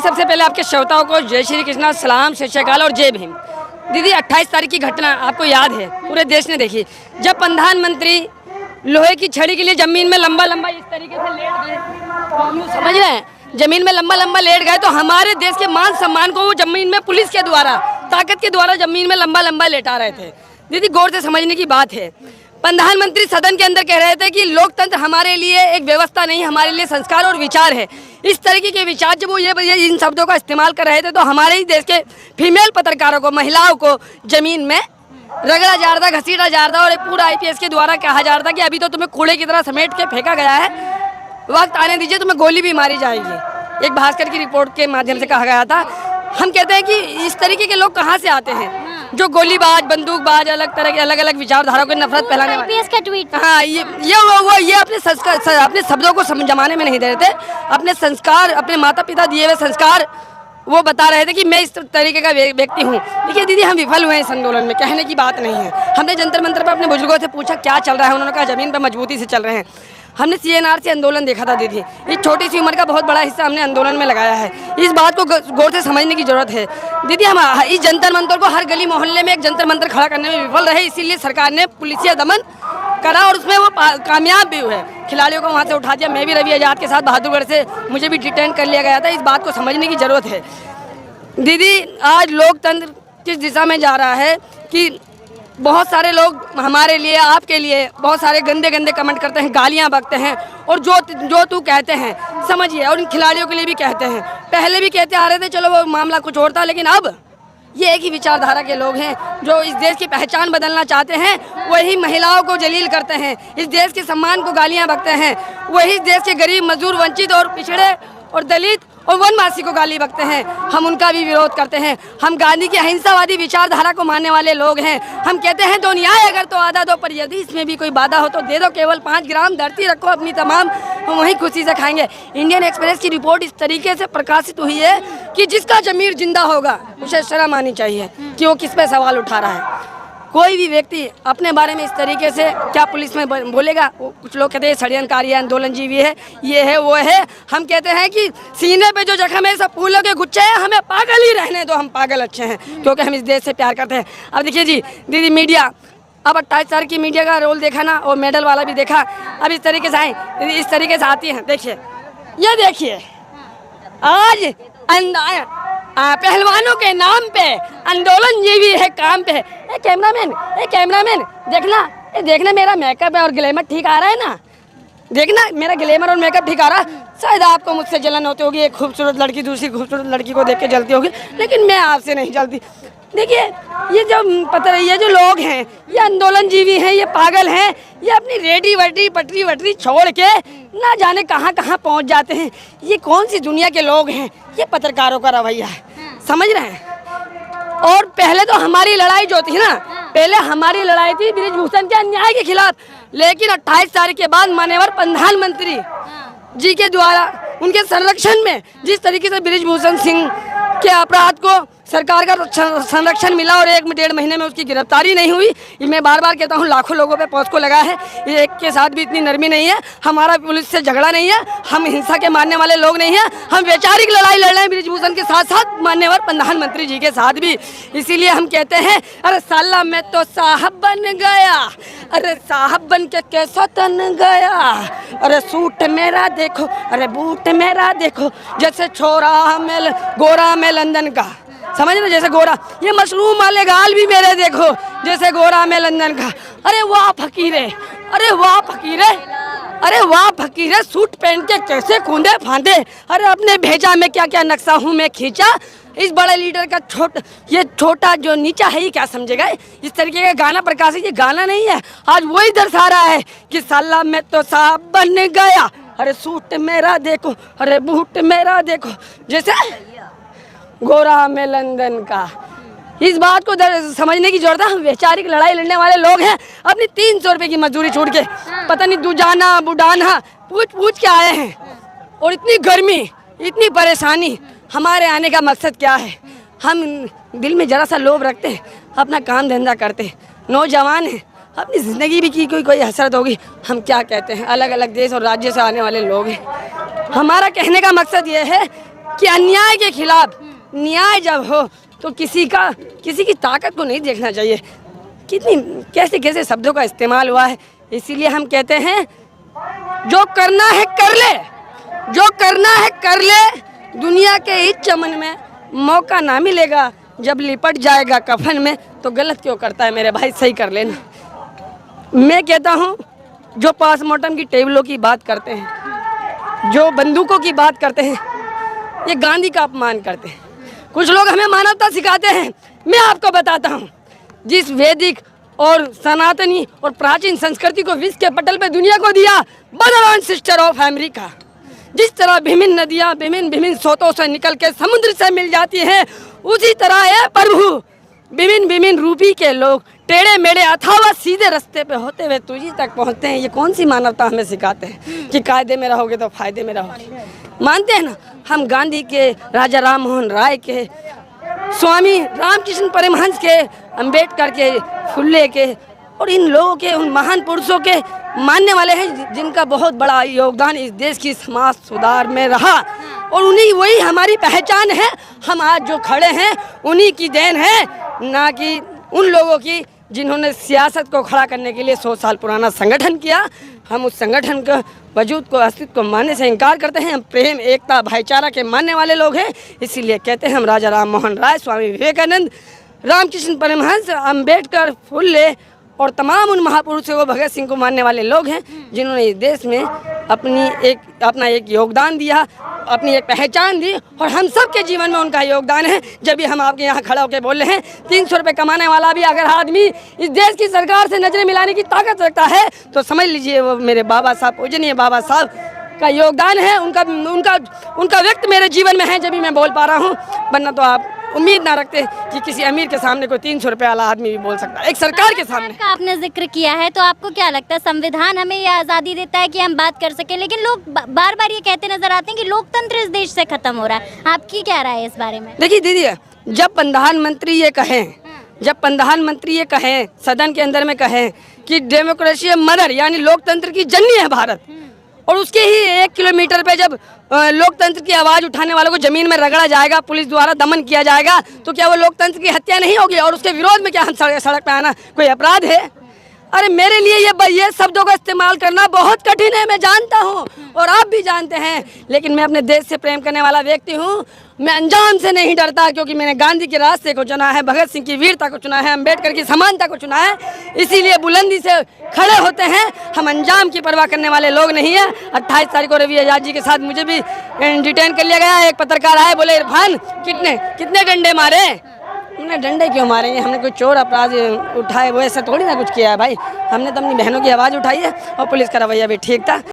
सबसे पहले आपके श्रोताओं को जय श्री कृष्णा, सलाम, सत श्री अकाल और जय भीम। दीदी 28 तारीख की घटना आपको याद है, पूरे देश ने देखी, जब प्रधानमंत्री लोहे की छड़ी के लिए जमीन में लंबा लंबा इस तरीके से लेट गए, समझ रहे हैं, जमीन में लंबा लंबा लेट गए, तो हमारे देश के मान सम्मान को वो जमीन में पुलिस के द्वारा, ताकत के द्वारा जमीन में लंबा लंबा लेटा रहे थे। दीदी गौर से समझने की बात है, प्रधानमंत्री सदन के अंदर कह रहे थे कि लोकतंत्र हमारे लिए एक व्यवस्था नहीं, हमारे लिए संस्कार और विचार है। इस तरीके के विचार जब वो ये इन शब्दों का इस्तेमाल कर रहे थे, तो हमारे ही देश के फीमेल पत्रकारों को, महिलाओं को जमीन में रगड़ा जा रहा था, घसीटा जा रहा था, और पूरा IPS के द्वारा कहा जा रहा था कि अभी तो तुम्हें कूड़े की तरह समेट के फेंका गया है, वक्त आने दीजिए, तुम्हें गोली भी मारी जाएगी। एक भास्कर की रिपोर्ट के माध्यम से कहा गया था। हम कहते हैं कि इस तरीके के लोग कहाँ से आते हैं, जो गोलीबाज, बंदूकबाज, अलग तरह के अलग अलग विचारधाराओं को नफरत फैलाने वाले। IPS का ट्वीट, हाँ, ये अपने संस्कार, अपने शब्दों को जमाने में नहीं दे रहे थे, अपने संस्कार, अपने माता पिता दिए हुए संस्कार वो बता रहे थे कि मैं इस तरीके का व्यक्ति हूँ। देखिए दीदी, हम विफल हुए इस आंदोलन में, कहने की बात नहीं है। हमने जंतर मंतर पर अपने बुजुर्गों से पूछा क्या चल रहा है, उन्होंने कहा जमीन पर मजबूती से चल रहे हैं। हमने CNR से आंदोलन देखा था दीदी, इस छोटी सी उम्र का बहुत बड़ा हिस्सा हमने आंदोलन में लगाया है। इस बात को गौर से समझने की जरूरत है दीदी। हम इस जंतर मंतर को हर गली मोहल्ले में एक जंतर मंतर खड़ा करने में विफल रहे, इसीलिए सरकार ने पुलिसिया दमन करा और उसमें वो कामयाब भी हुए। खिलाड़ियों को वहाँ से उठा दिया। मैं भी रवि आजाद के साथ बहादुरगढ़ से मुझे भी डिटेन कर लिया गया था। इस बात को समझने की ज़रूरत है दीदी। आज लोकतंत्र किस दिशा में जा रहा है कि बहुत सारे लोग हमारे लिए, आपके लिए बहुत सारे गंदे गंदे कमेंट करते हैं, गालियां बकते हैं, और जो तू कहते हैं, समझिए, और इन खिलाड़ियों के लिए भी कहते हैं। पहले भी कहते आ रहे थे, चलो वो मामला कुछ और था, लेकिन अब ये एक ही विचारधारा के लोग हैं जो इस देश की पहचान बदलना चाहते हैं। वही महिलाओं को जलील करते हैं, इस देश के सम्मान को गालियां बकते हैं। वही इस देश के गरीब, मजदूर, वंचित और पिछड़े और दलित और वनवासी को गाली बकते हैं। हम उनका भी विरोध करते हैं। हम गांधी की अहिंसावादी विचारधारा को मानने वाले लोग हैं। हम कहते हैं दो न्याय अगर तो आधा दो, पर यदि इसमें भी कोई बाधा हो तो दे दो केवल 5 ग्राम, धरती रखो अपनी तमाम, हम वहीं खुशी से खाएंगे। इंडियन एक्सप्रेस की रिपोर्ट इस तरीके से प्रकाशित हुई है कि जिसका जमीर जिंदा होगा उसे शर्म आनी चाहिए कि वो किस पे सवाल उठा रहा है। कोई भी व्यक्ति अपने बारे में इस तरीके से क्या पुलिस में बोलेगा? कुछ लोग कहते हैं षड्यंत्रकारी है, आंदोलनजीवी है, ये है वो है। हम कहते हैं कि सीने पे जो जख्म है सब फूलों के गुच्छे हैं, हमें पागल ही रहने दो, हम पागल अच्छे हैं क्योंकि हम इस देश से प्यार करते हैं। अब देखिए जी दीदी, मीडिया अब 28 साल की मीडिया का रोल देखा ना, और मेडल वाला भी देखा। अब इस तरीके से आए, इस तरीके से आती हैं। देखिए, ये देखिए, आज पहलवानों के नाम पे आंदोलन जीवी है काम पे। कैमरामैन देखना मेरा मेकअप है और ग्लैमर ठीक आ रहा है ना? देखना मेरा ग्लैमर और मेकअप ठीक आ रहा है। शायद आपको मुझसे जलन होती होगी, एक खूबसूरत लड़की दूसरी खूबसूरत लड़की को देख के जलती होगी, लेकिन मैं आपसे नहीं जलती। देखिए, ये जो पता नहीं, ये जो लोग हैं ये आंदोलन जीवी हैं, ये पागल हैं, ये अपनी रेडी वटी पटरी वटरी छोड़ के ना जाने कहाँ कहाँ पहुँच जाते हैं। ये कौन सी दुनिया के लोग हैं? ये पत्रकारों का रवैया है, समझ रहे हैं? और पहले तो हमारी लड़ाई जो थी ना, पहले हमारी लड़ाई थी बृजभूषण के अन्याय के खिलाफ, लेकिन 28 तारीख के बाद माननीय प्रधानमंत्री जी के द्वारा उनके संरक्षण में जिस तरीके से बृजभूषण सिंह के अपराध को सरकार का संरक्षण मिला और 1-1.5 महीने में उसकी गिरफ्तारी नहीं हुई। मैं बार बार कहता हूँ, लाखों लोगों पे पॉस्को लगा है, ये एक के साथ भी इतनी नरमी नहीं है। हमारा पुलिस से झगड़ा नहीं है, हम हिंसा के मानने वाले लोग नहीं हैं। हम वैचारिक लड़ाई लड़ रहे हैं बृजभूषण के साथ साथ माननीय प्रधानमंत्री जी के साथ भी। इसीलिए हम कहते हैं, अरे साला मैं तो साहब बन गया, अरे साहब बन के कैसा तन गया, अरे सूट मेरा देखो, अरे बूट मेरा देखो, जैसे छोरा में गोरा में लंदन का, समझ रहे, जैसे गोरा, ये मशरूम वाले गाल भी मेरे देखो जैसे गोरा में लंदन का। अरे वाह फकीरे, अरे वाह फकीरे, अरे वाह फकीरे, सूट पहन के कैसे कूदे फांदे, अरे अपने भेजा में क्या क्या नक्शा हूँ मैं खींचा। इस बड़े लीडर का ये छोटा जो नीचा है ये क्या समझेगा? इस तरीके का गाना प्रकाशित, ये गाना नहीं है। आज वही दर्शा रहा है कि साला मैं तो साहब बन गया, अरे सूट मेरा देखो, अरे बूट मेरा देखो, जैसे गोरा में लंदन का। इस बात को समझने की जरूरत है। हम वैचारिक लड़ाई लड़ने वाले लोग हैं। अपनी 300 रुपये की मजदूरी छोड़ के पता नहीं दुजाना बुडाना पूछ के आए हैं, और इतनी गर्मी, इतनी परेशानी। हमारे आने का मकसद क्या है? हम दिल में जरा सा लोभ रखते हैं, अपना काम धंधा करते हैं, नौजवान हैं, अपनी ज़िंदगी भी की कोई हसरत होगी। हम क्या कहते हैं, अलग अलग देश और राज्य से आने वाले लोग हैं। हमारा कहने का मकसद ये है कि अन्याय के खिलाफ न्याय जब हो तो किसी की ताकत को नहीं देखना चाहिए। कितनी कैसे कैसे शब्दों का इस्तेमाल हुआ है। इसीलिए हम कहते हैं जो करना है कर ले, जो करना है कर ले। दुनिया के इस चमन में मौका ना मिलेगा, जब लिपट जाएगा कफन में तो गलत क्यों करता है मेरे भाई, सही कर लेना। मैं कहता हूँ जो पोस्टमार्टम की टेबलों की बात करते हैं, जो बंदूकों की बात करते हैं, ये गांधी का अपमान करते हैं। कुछ लोग हमें मानवता सिखाते हैं। मैं आपको बताता हूँ, जिस वैदिक और सनातनी और प्राचीन संस्कृति को विश्व के पटल पे दुनिया को दिया, brother and sister of America, जिस तरह विभिन्न नदियाँ विभिन्न स्रोतों से निकल के समुद्र से मिल जाती हैं, उसी तरह है प्रभु विभिन्न रूपी के लोग टेढ़े मेढ़े अथवा सीधे रास्ते पे होते हुए तुझी तक पहुँचते हैं। ये कौन सी मानवता हमें सिखाते हैं कि कायदे में रहोगे तो फायदे में रहोगे। मानते हैं ना, हम गांधी के, राजा राम मोहन राय के, स्वामी रामकृष्ण परमहंस के, अंबेडकर के, फुल्ले के और इन लोगों के, उन महान पुरुषों के मानने वाले हैं जिनका बहुत बड़ा योगदान इस देश की समाज सुधार में रहा और उन्हीं वही हमारी पहचान है। हम आज जो खड़े हैं उन्हीं की देन है, ना कि उन लोगों की जिन्होंने सियासत को खड़ा करने के लिए 100 साल पुराना संगठन किया। हम उस संगठन के वजूद को, अस्तित्व को मानने से इनकार करते हैं। हम प्रेम, एकता, भाईचारा के मानने वाले लोग हैं। इसीलिए कहते हैं हम राजा राम मोहन राय, स्वामी विवेकानंद, रामकृष्ण परमहंस, अंबेडकर, फुल्ले और तमाम उन महापुरुषों को, भगत सिंह को मानने वाले लोग हैं जिन्होंने इस देश में अपना एक योगदान दिया, अपनी एक पहचान दी और हम सब के जीवन में उनका योगदान है। जब भी हम आपके यहाँ खड़ा होकर बोल रहे हैं, 300 रुपये कमाने वाला भी अगर आदमी इस देश की सरकार से नजरें मिलाने की ताकत रखता है तो समझ लीजिए वो मेरे बाबा साहब, पूजनीय बाबा साहब का योगदान है। उनका व्यक्त मेरे जीवन में है, जब भी मैं बोल पा रहा हूँ। वरना तो आप उम्मीद ना रखते कि किसी अमीर के सामने कोई 300 रुपये वाला आदमी भी बोल सकता है, एक सरकार के सामने। का आपने जिक्र किया है, तो आपको क्या लगता है संविधान हमें ये आज़ादी देता है कि हम बात कर सकें, लेकिन लोग बार बार ये कहते नजर आते हैं कि लोकतंत्र इस देश से खत्म हो रहा है। आपकी क्या राय है इस बारे में? देखिए दीदी, जब प्रधानमंत्री ये कहें, सदन के अंदर में कहें कि डेमोक्रेसी मदर यानी लोकतंत्र की जननी है भारत, और उसके ही 1 किलोमीटर पे जब लोकतंत्र की आवाज़ उठाने वालों को जमीन में रगड़ा जाएगा, पुलिस द्वारा दमन किया जाएगा, तो क्या वो लोकतंत्र की हत्या नहीं होगी? और उसके विरोध में क्या हम सड़क पे आना कोई अपराध है? अरे मेरे लिए ये शब्दों का इस्तेमाल करना बहुत कठिन है, मैं जानता हूँ और आप भी जानते हैं, लेकिन मैं अपने देश से प्रेम करने वाला व्यक्ति हूँ। मैं अंजाम से नहीं डरता, क्योंकि मैंने गांधी के रास्ते को चुना है, भगत सिंह की वीरता को चुना है, अंबेडकर की समानता को चुना है। इसीलिए बुलंदी से खड़े होते हैं। हम अंजाम की परवाह करने वाले लोग नहीं हैं। 28 तारीख को रवि आजाद जी के साथ मुझे भी डिटेन कर लिया गया। एक पत्रकार आए, बोले इरफान कितने डंडे मारे? हमने डंडे क्यों मारेंगे? हमने कोई चोर अपराध उठाए, वो ऐसा थोड़ी ना कुछ किया है भाई। हमने तो अपनी बहनों की आवाज़ उठाई है और पुलिस का रवैया भी ठीक था।